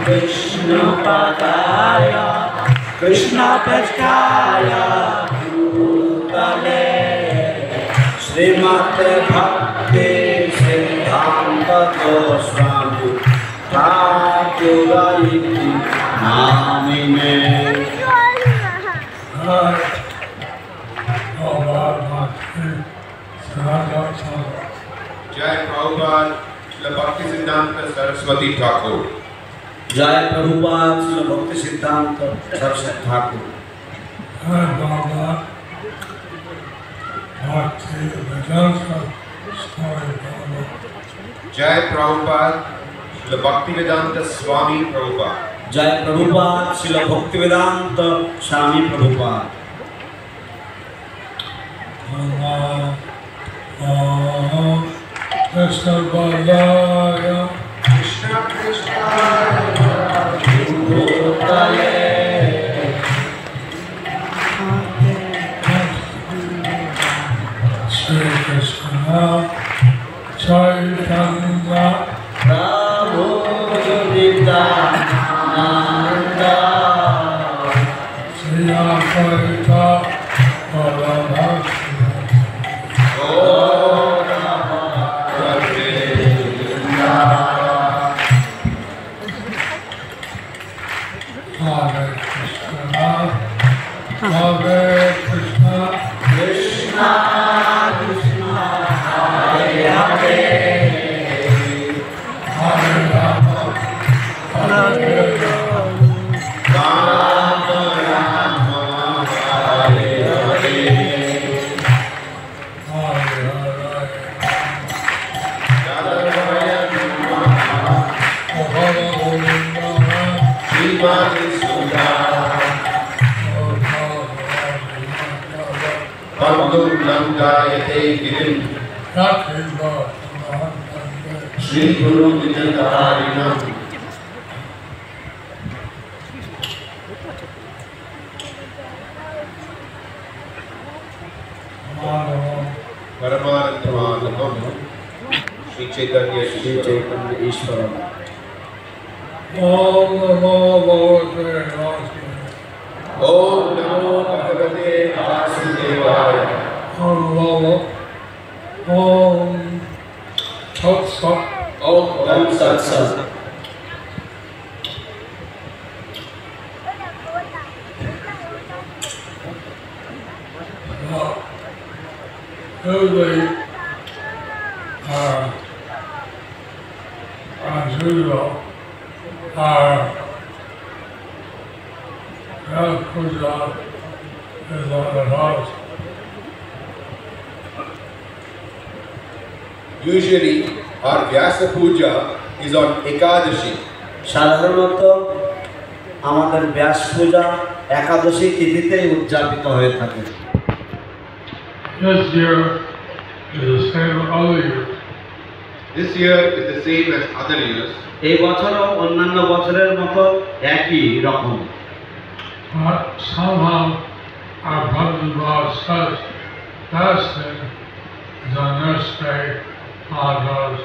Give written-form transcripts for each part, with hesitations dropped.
Krishna Padaya Krishna Pachkaya Bhutale Srimate Bhakti Siddhanta Goswami Thakurayiti Namine Jai Prabhupada Srila Bhakti Siddhanta Saraswati Thakur. Jai Prabhupada Srila Bhakti Siddhanta Saraswati Thakur. Jai Baba Bhakti Vedanta Swami Baba. Jai Prabhupada Srila Bhakti Vedanta Swami Prabhupada. Jai Prabhupada Srila Bhakti Vedanta Swami Prabhupada. Krishna Balaya Krishna Krishna Bhutale Shri Krishna Chaitanya Prabhu Nityananda Shri Advaita Gadadhara Hare Krishna, Krishna Krishna Hare Hare Hare Rama, Hare Rama Rama Hare Hare Srimati Sudha Pandum Langayate Girim Shri Guru Vijayatarinam Paramanandamahanam Shri Chaitanya Ishwaram. Om Namo Bhagavate Vasudevaya. Om Namo Bhagavate Vasudevaya. Om Namo Om Tat Sat. Om Tat Sat Sat. Usually, as usual, Vyasa Puja is on the house. Usually, our Vyasa Puja is on Ekadashi. সাধারণত আমাদের ব্যাস পূজা একাদশী তিথিতেই উদযাপিত হয়ে থাকে। This year is the same as other years. This year is the same as other years. এই বছরও অন্যান্য বছরের মতো একই রকম। But somehow our Bhakti Bhav says fasting is on this day, others.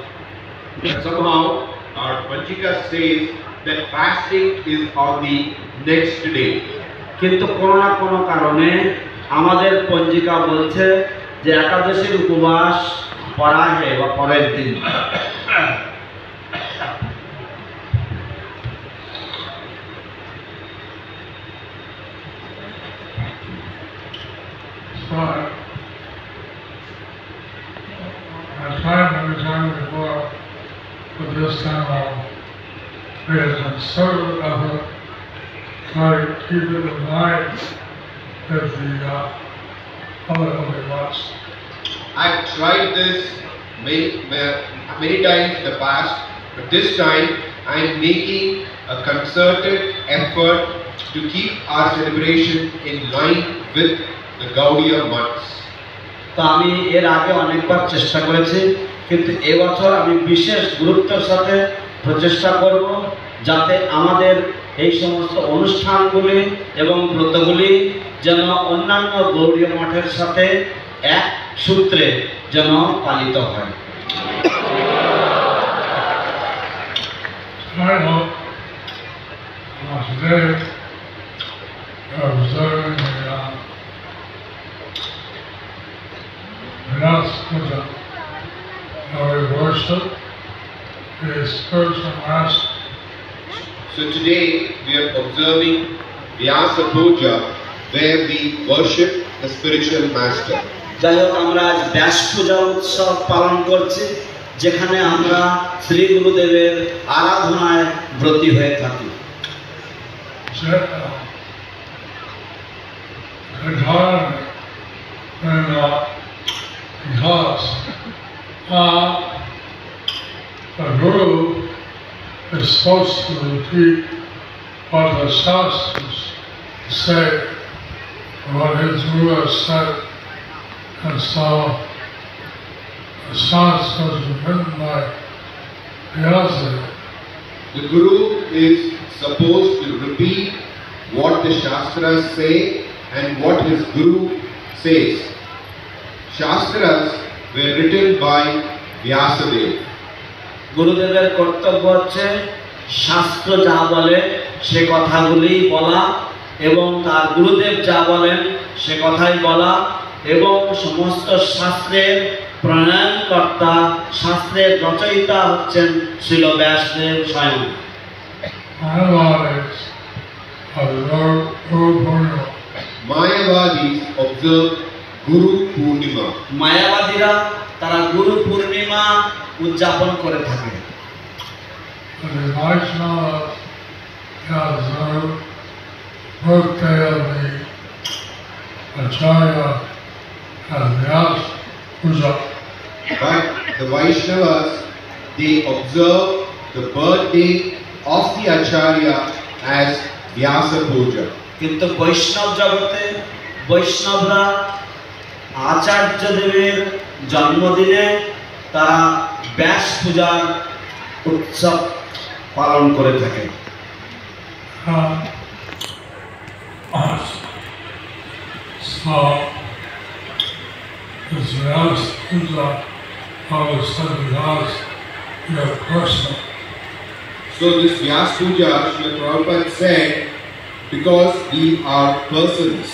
But somehow, our Panchika says that fasting is on the next day. কিন্তু কোনো না কোনো কারণে আমাদের পঞ্জিকা বলছে যে একাদশীর উপবাস পড়া হয় বা পরের দিন। So, I tried many times before, but this time I'll make a concerted effort, try to keep it in mind if the other only wants. I've tried this many times in the past, but this time I'm making a concerted effort to keep our celebration in line with the Gaudiya months. তো আমি এর আগে অনেকবার চেষ্টা করেছি, কিন্তু এবছর আমি বিশেষ গুরুত্বের সাথে প্রচেষ্টা করব যাতে আমাদের এই সমস্ত অনুষ্ঠানগুলি এবং ব্রতগুলি যেন অন্যান্য গৌড়ীয় মঠের সাথে এক সূত্রে যেন পালিত হয়। I hope today observing the Vyasa Puja, how we worship the spiritual master. So today we are observing Vyasa Puja, where we worship the spiritual master. যাই হোক, আমরা আজ ব্যাস পূজা উৎসব পালন করছি, যেখানে আমরা শ্রী গুরুদেবের আরাধনায় ব্রতী হয়ে থাকি। The Guru is supposed to repeat what the Shastras say, what his Guru has said, and so the Shastras are written by Vyasa. The Guru is supposed to repeat what the Shastras say and what his Guru says. Shastras were written by Vyasadeva. গুরুদেবের কর্তব্য হচ্ছে শাস্ত্র যা বলে সে কথাগুলি বলা, এবং তার গুরুদেব যা বলেন সে কথাই বলা, এবং সমস্ত শাস্ত্রের প্রণয়নকর্তা, শাস্ত্রের রচয়িতা হচ্ছেন শ্রীল ব্যাসদেব স্বয়ং। Mayavadis observe Guru Purnima. মায়াবাদীরা তারা গুরু পূর্ণিমা উদযাপন করে থাকে। The Vaishnavas observe birthday of the Acharya as Vyasa Puja. But the Vaishnavas, they observe the birthday of the Acharya as Vyasa Puja. কিন্তু বৈষ্ণব জগতে বৈষ্ণবরা আচার্য দেবের জন্মদিনে তারা ব্যাস পূজার উৎসব পালন করে থাকে। So this Vyasa Puja always said because you're personal. So this Vyasa Puja, Srila Prabhupada said, because we are persons.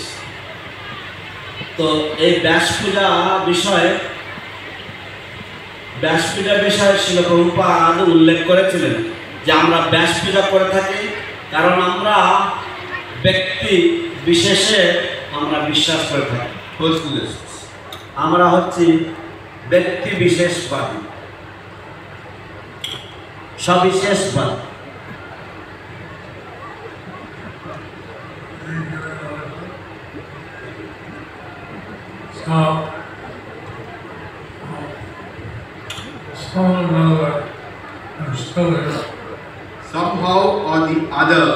তো এই ব্যাস পূজা বিষয়ে শ্রীল প্রভুপাদ উল্লেখ করেছিলেন যে আমরা ব্যাস পূজা করে থাকি কারণ আমরা ব্যক্তি বিশেষে আমরা বিশ্বাস করে থাকি। Personalists. আমরা হচ্ছি ব্যক্তি বিশেষবাদী, সবিশেষবাদী। Somehow or the other,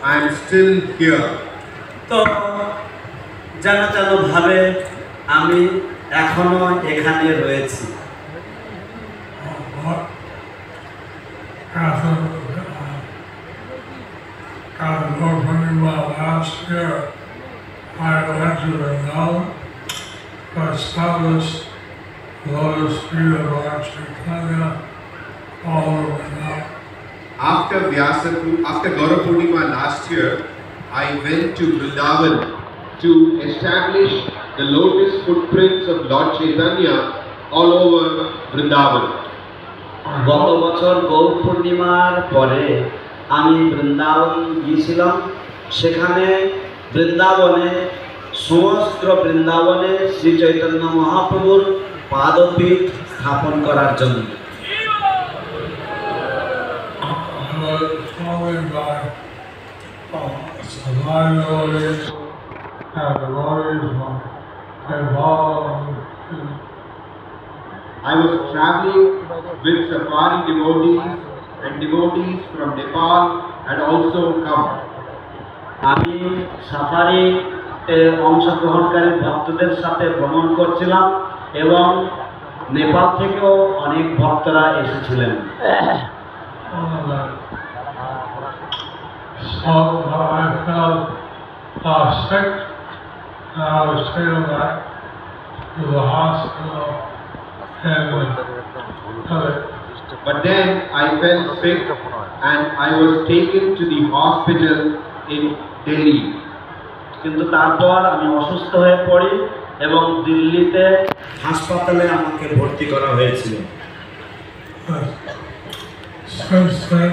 I am still here. তো যেন ভাবে আমি এখনো এখানে রয়েছি। Last year, I went to Vrindavan to establish Lotus Feet of Lord Chaitanya all over Vrindavan. After Gaura Purnima last year, I went to Vrindavan to establish the lotus footprints of Lord Chaitanya all over Vrindavan. গত বছর গৌর পূর্ণিমার পরে আমি বৃন্দাবন গিয়েছিলাম। সেখানে বৃন্দাবনে সমগ্র বৃন্দাবনে শ্রী চৈতন্য মহাপ্রভুর পাদপীঠ স্থাপন করার জন্য। I was traveling with safari devotees and devotees from Nepal had also come. আমি সাফারি অংশগ্রহণকারী ভক্তদের সাথে ভ্রমণ করছিলাম এবং নেপাল থেকেও অনেক ভক্তরা এসেছিলেন। So I felt sick, and I was taken back to the hospital But then I felt sick and I was taken to the hospital in Delhi. কিন্তু তারপর আমি অসুস্থ হয়ে পড়ি এবং দিল্লিতে হাসপাতালে আমাকে ভর্তি করা হয়েছিল। Since then,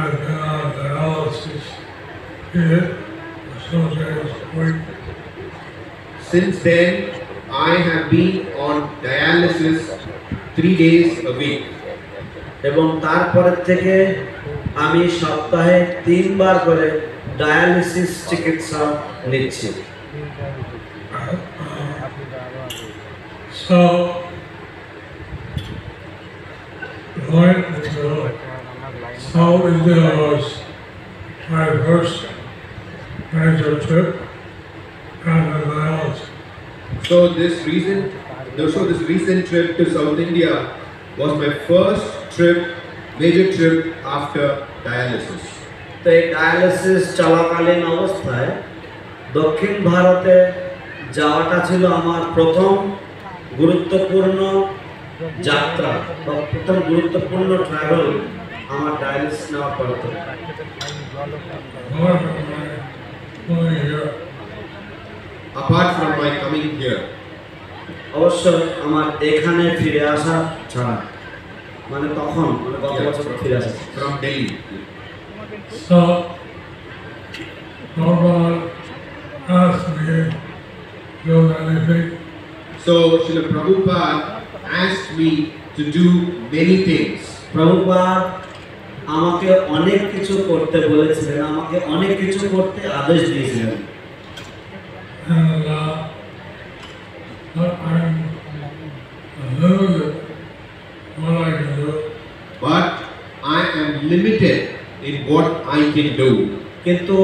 I've been on dialysis here for 2 days a week. Since then, I have been on dialysis 3 days a week. এবং তারপরের থেকে আমি সপ্তাহে 3 বার করে ডায়ালিসিস চিকিৎসা নিচ্ছি। So, going to South India was my first major trip and dialysis. So this recent trip to South India was my first major trip after dialysis. তো এই ডায়ালিসিস চলাকালীন অবস্থায় দক্ষিণ ভারতে যাওয়াটা ছিল আমার প্রথম গুরুত্বপূর্ণ যাত্রা বা প্রথম গুরুত্বপূর্ণ ট্রাভেল আমার ডায়ালিসিস নেওয়ার পর থেকে। Apart from my coming here, অবশ্য আমার এখানে ফিরে আসা ছাড়া, মানে তখন মানে গত বছর ফিরে আসা from Delhi. So, Prabhupada asked me to do anything. So Srila Prabhupada asked me to do many things. Prabhupada আমাকে অনেক কিছু করতে বলেছিলেন, আমাকে অনেক কিছু করতে আদেশ দিয়েছিলেন। And I'm limited what I can do. But I am limited in what I can do. কিন্তু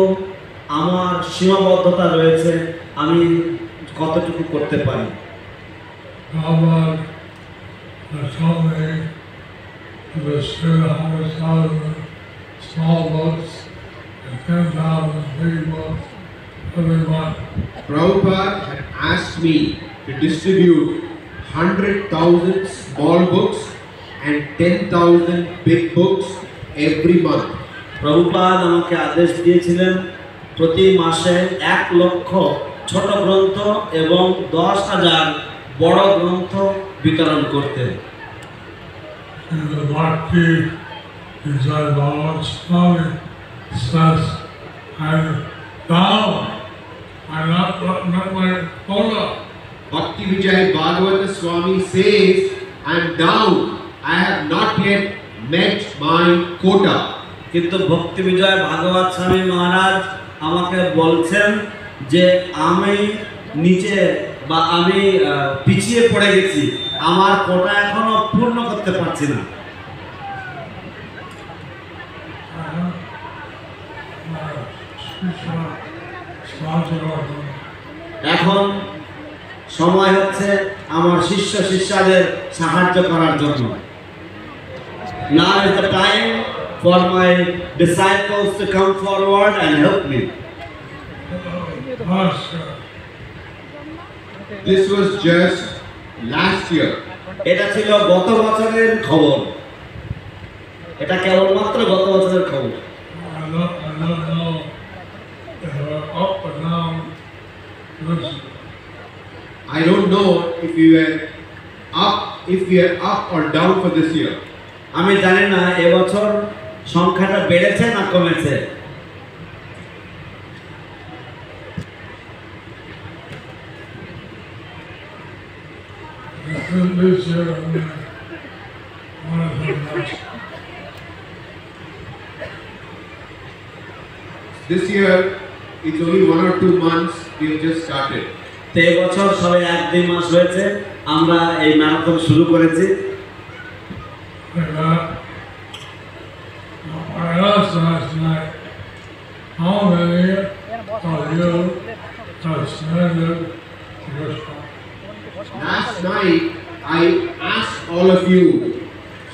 আমার সীমাবদ্ধতা রয়েছে, আমি কতটুকু করতে পারি। Prabhupada told me to distribute 100,000 small books and 10,000 big books every month. Prabhupada had asked me to distribute 100,000 small books and 10,000 big books every month. Prabhupada আমাকে আদেশ দিয়েছিলেন প্রতি মাসে 1 লক্ষ ছোট গ্রন্থ এবং 10,000 বড় গ্রন্থ বিতরণ করতে। And the Bhakti Vijay Bhagavan Swami says, I'm down. I'm not my quota. Bhakti Vijay Bhagavata Swami says, I am down. I have not yet met my quota. কিন্তু ভক্তি বিজয় ভাগবত স্বামী মহারাজ আমাকে বলছেন যে আমি নিচে বা আমি পিছিয়ে পড়ে গেছি, আমার কোটা এখনো পূর্ণ করতে পারছি না। এখন সময় হচ্ছে আমার শিষ্য শিষ্যদের সাহায্য করার জন্য। Now is the time for my disciples to come forward and help me. This was just last year. এটা ছিল গত বছরের খবর, এটা কেবলমাত্র গত বছরের খবর। I don't know if we are up or down for this year. আমি জানি না এবছর সংখ্যাটা বেড়েছে না কমেছে। This year, it's only 1 or 2 months we have just started. তো এবছর সবে 1-2 মাস হয়েছে আমরা এই ম্যারাথন শুরু করেছি। I asked last night, how many of you have surrendered to Krishna? Last night, I asked all of you,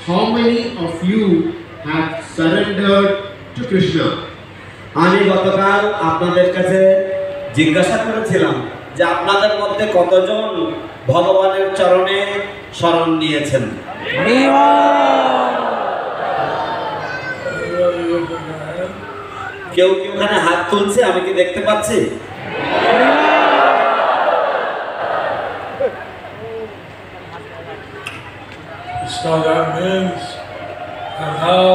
how many of you have surrendered to Krishna? আমি গতকাল আপনাদের কাছে জিজ্ঞাসা করেছিলাম যে আপনাদের মধ্যে কতজন ভগবানের চরণে শরণ নিয়েছেন। কেউ কি ওখানে হাত তুলছে? আমি কি দেখতে পাচ্ছি? So that means that now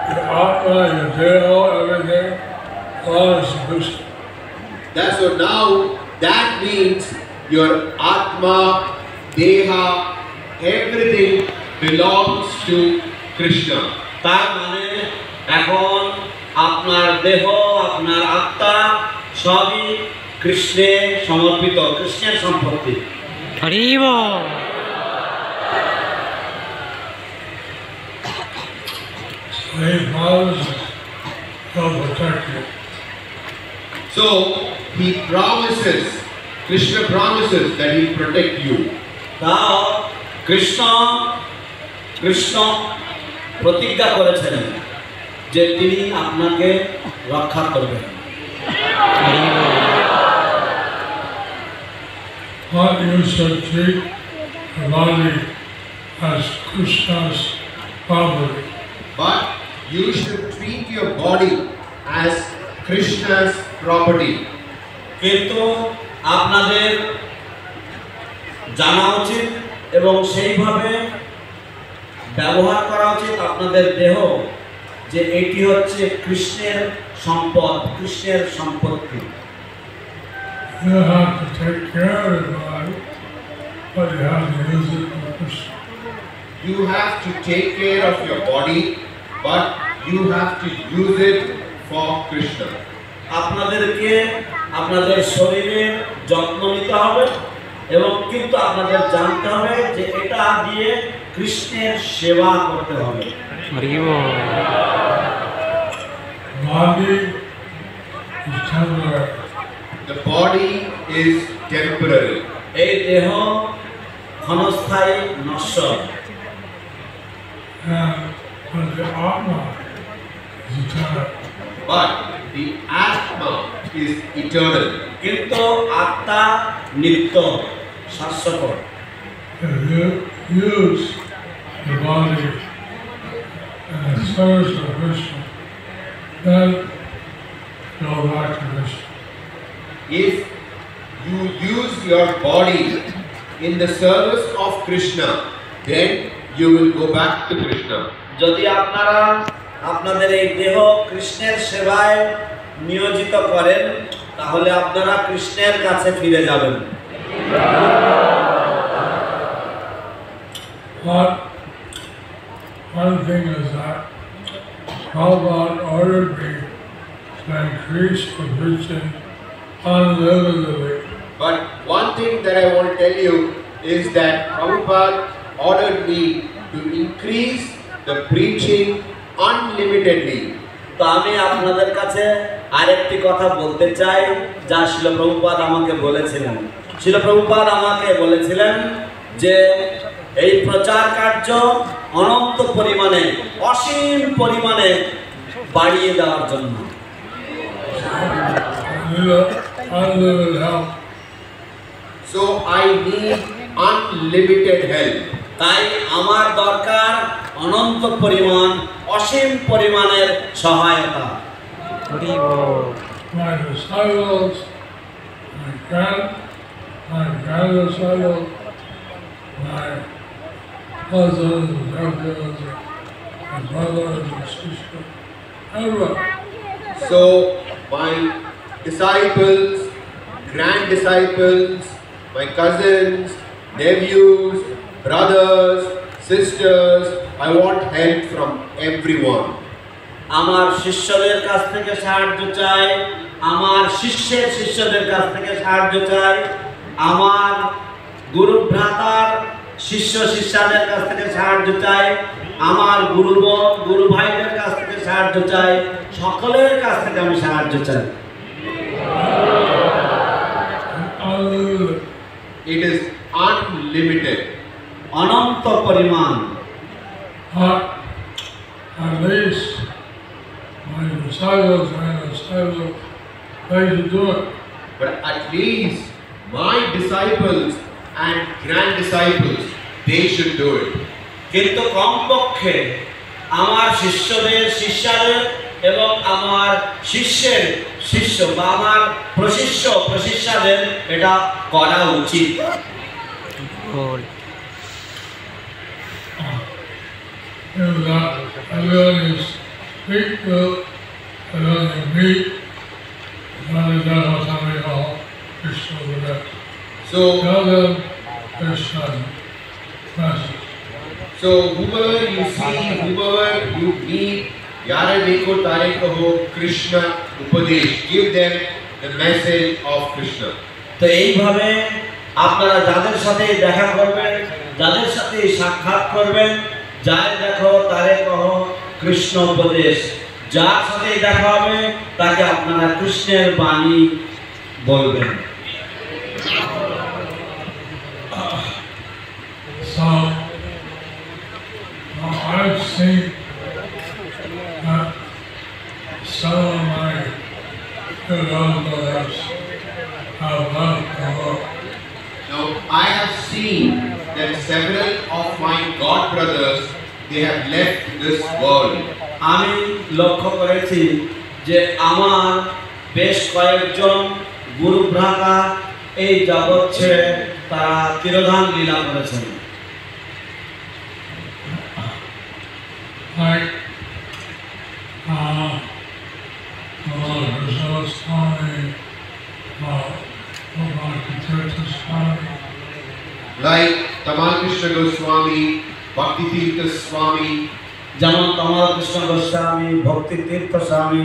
your Atma, your Deho, everything belongs to Krishna. That's so now that means your Atma, Deha, everything belongs to Krishna. তার মানে এখন আপনার দেহ, আপনার আত্মা সবই কৃষ্ণে সমর্পিত, কৃষ্ণের সম্পত্তি। He promises he'll protect you. So he promises, Krishna promises that he'll protect you. তাও কৃষ্ণ প্রতিজ্ঞা করেছেন যে তিনি আপনাকে রক্ষা করবেন। But you should treat the body as Krishna's property. But you should treat your body as Krishna's property. কিন্তু আপনাদের জানা উচিত এবং সেইভাবে ব্যবহার করা উচিত আপনাদের দেহ, যে এটি হচ্ছে কৃষ্ণের সম্পদ, কৃষ্ণের সম্পত্তি। You have to take care of your body, but you have to use it for Krishna. You have to take care of your body, but you have to use it for Krishna. আপনাদেরকে আপনাদের শরীরের যত্ন নিতে হবে এবং কিন্তু আপনাদের জানতে হবে যে এটা দিয়ে কৃষ্ণের সেবা করতে হবে। Body is temporary. The body is temporary. এই দেহ ক্ষণস্থায়ী, নশ্বর। But the Atma is eternal. But the Atma is eternal. কিন্তু আত্মা নিত্য, শাশ্বত। If you use the body in the service of Krishna, then go back to Krishna. If you use your body in the service of Krishna, then you will go back to Krishna. যদি আপনারা আপনাদের এই দেহ কৃষ্ণের সেবায় নিয়োজিত করেন, তাহলে আপনারা কৃষ্ণের কাছে ফিরে যাবেন। But one thing is that Prabhupada ordered me to increase the preaching unlimitedly. But one thing that I want to tell you is that Prabhupada ordered me to increase the preaching unlimitedly. তো আমি আপনাদের কাছে আরেকটি কথা বলতে চাই, যা শিল প্রভুপাদ আমাকে বলেছিলেন। শিল প্রভুপাদ আমাকে বলেছিলেন যে এই প্রচার কার্য অনন্ত পরিমাণে, অসীম পরিমাণে বাড়িয়ে দেওয়ার জন্য। Unlimited help. So I need unlimited help. তাই আমার দরকার অনন্ত পরিমাণ, অসীম পরিমাণের সহায়তা। My disciples, my granddisciples, my cousins and nephews, my brothers and sisters, everyone. So my disciples, grand disciples, my cousins, nephews, brothers, sisters, I want help from everyone. আমার শিষ্যদের কাছ থেকে সাহায্য চাই, আমার শিষ্যের শিষ্যদের কাছ থেকে সাহায্য চাই, আমার গুরু ভ্রাতার শিষ্য শিষ্যাদের কাছ থেকে সাহায্য চাই, আমার গুরুবোন গুরু ভাইদের কাছ থেকে সাহায্য চাই, সকলের কাছ থেকে আমি সাহায্য চাই। It is unlimited. অনন্ত পরিমাণ। But at least my disciples and disciples, they should do it. But at least my disciples and grand disciples, they should do it. কিন্তু কমপক্ষে আমার শিষ্যদের শিষ্যাদের এবং আমার শিষ্যের শিষ্য বা আমার প্রশিষ্য প্রশিষ্যাদের এটা করা উচিত। Everyone is equal, everyone is meet, everyone is done something all Krishna will So, tell them Krishna message. so whoever you see, whoever you meet, yare dekho tare kaho Krishna upadesh, give them the message of Krishna. তো এইভাবে আপনারা যাদের সাথে দেখা করবেন, যাদের সাথে সাক্ষাৎ করবেন, যাই দেখো তারে কহ কৃষ্ণ উপদেশ, যার সাথে দেখা হবে তাকে আপনারা কৃষ্ণের বাণী বলবেন। So, I've seen that some of my good old brothers have left the world. Now, I have seen that several of my god brothers, they have left this world. আমি লক্ষ্য করেছি যে আমার বেশ কয়েকজন গুরু ভ্রাতা এই জগৎ ছেড়ে তারা তিরোধান লীলা করেছেন। Like Krishna Swami, Bhakti Swami, Like Tamal Krishna Goswami, Bhakti Tirtha Swami, যেমন তমাল কৃষ্ণ গোস্বামী, ভক্তি তীর্থ স্বামী,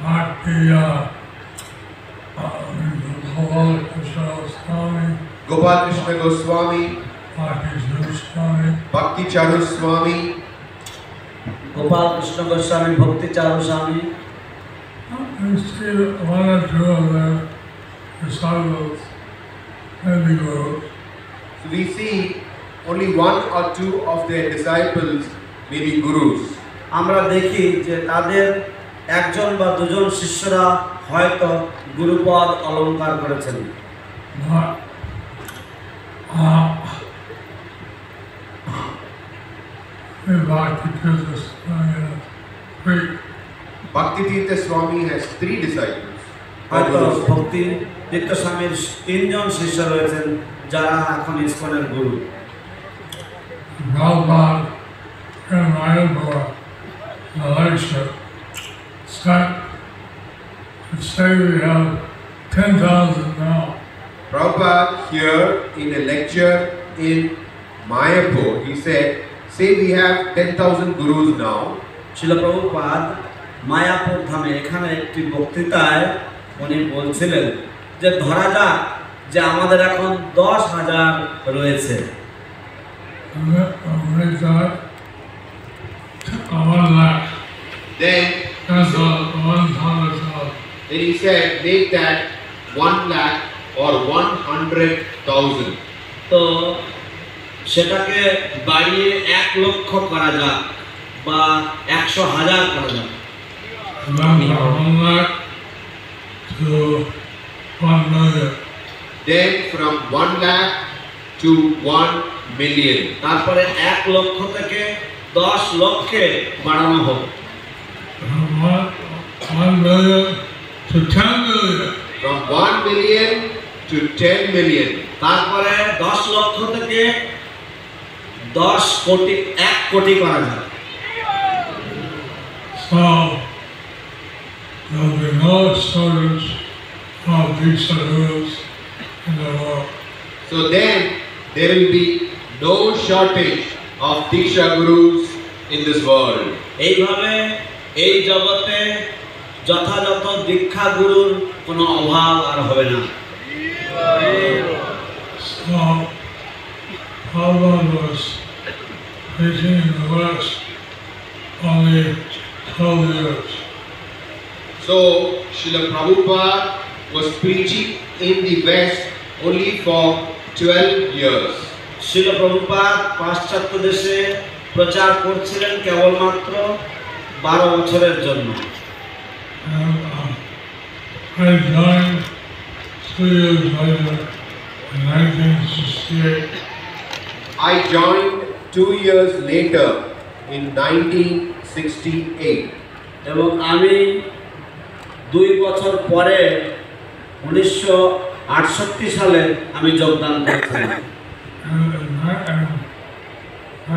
Bhakti Gopal Krishna Swami, Gopal Krishna Goswami, Bhakti Charu Swami, Bhakti Charu Swami, Gopal Krishna Goswami, ভক্তি চারু স্বামী। you see one or two of their disciples may be gurus. So we see only one or two of their disciples may be gurus. আমরা দেখি যে তাদের একজন বা দুজন শিষ্যরা হয়তো গুরুপদ অলংকার করেছেন। But Bhakti Tirtha Swami has three. Bhakti Tirtha Swami has 3 disciples. or হয়তো gurus. ভক্তি তীর্থ স্বামীর 3 জন শিষ্য রয়েছেন যারা এখন ইসকনের গুরু। Prabhupada and Mayapur, Malaysia, sent to say we have 10,000 now. Prabhupada here in a lecture in Mayapur, he said, say we have 10,000 gurus now. শিল প্রভুপাদ মায়াপুর ধামে এখানে একটি বক্তৃতায় উনি বলছিলেন যে ধরা যাক যে আমাদের এখন 10,000 রয়েছে। And they thought 1 lakh, Then, 100,000. then he said, make that 1 lakh or 100,000. তো সেটাকে বাড়িয়ে 1 লক্ষ করা যাক বা 100,000 করা যাক। And then from 1 lakh to 1 million. Then from 1 lakh to 1 million. তারপরে 1 লক্ষ থেকে 10 লক্ষে বাড়ানো হোক। From 1 million to 10 million. From 1 million to 10 million. তারপরে 10 লক্ষ থেকে 10 কোটি 1 কোটি করা যাক। So there will be no shortage of these gurus in the world. So then there will be no shortage of Diksha Gurus in this world. এইভাবে এই জগতে যথাযথ দীক্ষা গুরুর কোনো অভাব আর হবে না। So Prabhupada was preaching in the West only 12 years. So Srila Prabhupada was preaching in the West only for 12 years. শিল প্রভুপাদ পাশ্চাত্য দেশে প্রচার করছিলেন কেবলমাত্র 12 বছরের জন্য। And I joined 2 years later in 1968. I joined 2 years later in 1968. এবং আমি 2 বছর পরে 1968 সালে আমি যোগদান করেছিলাম। And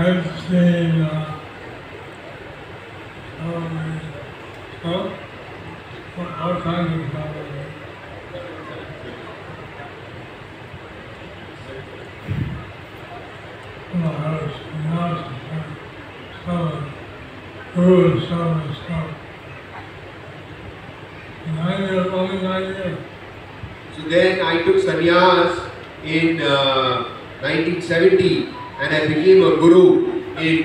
I've seen all kinds of only 9 years. So then I took sannyas in 1970 and I became a guru in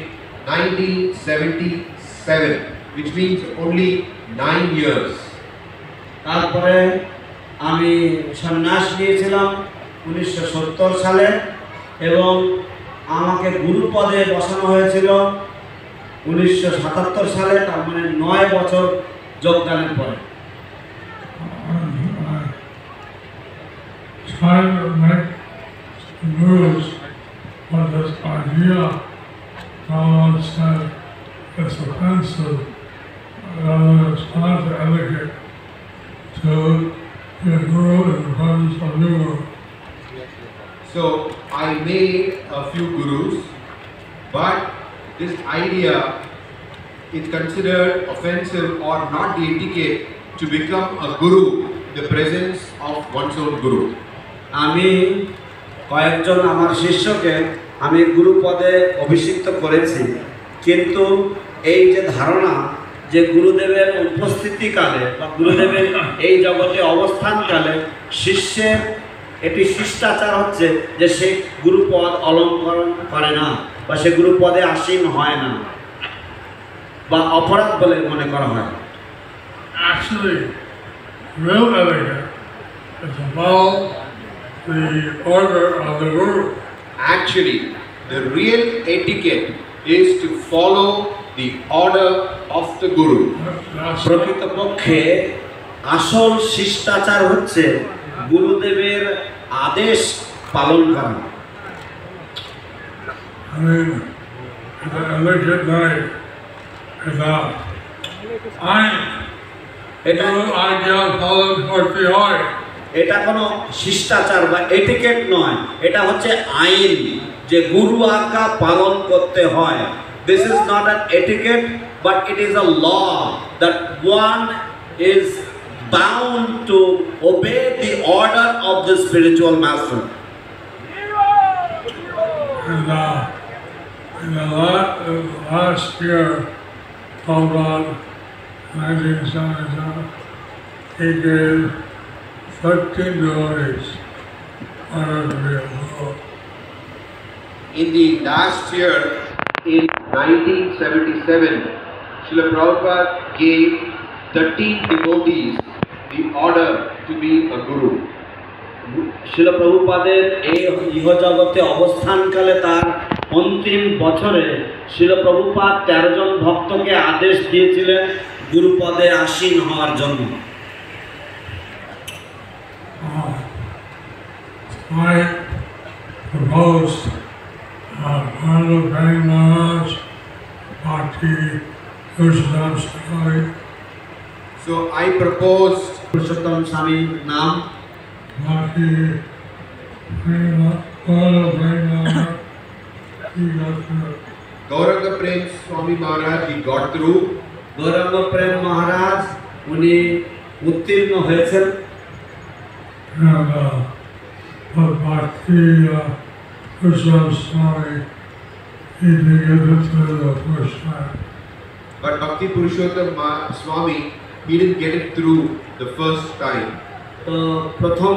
1977, which means only 9 years. তারপরে আমি সন্ন্যাস নিয়েছিলাম 1970 সালে এবং আমাকে গুরু পদে বসানো হয়েছিল 1977 সালে, তার মানে 9 বছর যোগদানের পরে। Trying to make moves on this idea, someone said it's offensive, it's not the etiquette to be a guru in the presence of your guru. So I made a few gurus, but this idea is considered offensive or not the etiquette to become a guru in the presence of one's own guru. আমি কয়েকজন আমার শিষ্যকে আমি গুরু পদে অভিষিক্ত করেছি, কিন্তু এই যে ধারণা যে গুরুদেবের উপস্থিতিকালে বা গুরুদেবের এই জগতে অবস্থানকালে শিষ্যের এটি শিষ্টাচার হচ্ছে যে সে গুরুপদ অলঙ্করণ করে না বা সে গুরুপদে আসীন হয় না বা অপরাধ বলে মনে করা হয়। Actually, real etiquette is about the order of the guru. Actually, the real etiquette is to follow the order of the guru. প্রকৃতপক্ষে আসল শিষ্টাচার হচ্ছে গুরুদেবের আদেশ পালন করা। I mean, the etiquette night is এটা এটা কোনো শিষ্টাচার বা এটিকেট নয়, এটা হচ্ছে আইন যে গুরু আজ্ঞা পালন করতে হয়। This is not an etiquette, but it is a law that one is bound to obey the order of the spiritual master. And in the last year, Prabhupada, 1977, he gave 13 devotees honor to be a guru. In the last year, in 1977, Srila Prabhupada gave 13 devotees the order to be a guru. শিল প্রভুপাদের এই ইহজগতে অবস্থানকালে তার অন্তিম বছরে শিল প্রভুপাদ 13 জন ভক্তকে আদেশ দিয়েছিলেন গুরুপদে আসীন হওয়ার জন্য। I proposed Bhanu Bhai Maharaj, Bhakti Purushottam Swami. So I proposed Purushottam স্বামীর নাম Bhakti Bhanu Bhai Maharaj, he got through. Gauranga Prem Swami Maharaj, he got through. Gauranga প্রেম মহারাজ উনি উত্তীর্ণ হয়েছেন। And but Bhakti Purushottam Swami, he didn't get it through the first time. But Bhakti Purushottam Swami, he didn't get it through the first time. তো প্রথম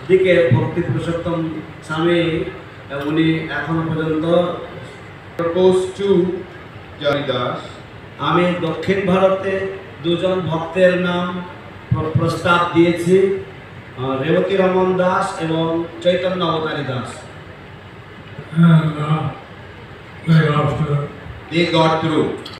দিকে ভক্তি পুরুষোত্তম স্বামী উনি এখনো পর্যন্ত Proposed to Jaridas. আমি দক্ষিণ ভারতে দুজন ভক্তের নাম প্রস্তাব দিয়েছি, রেবতী রমন দাস এবং Chaitanya অবতারী Das. And they got through. They got through.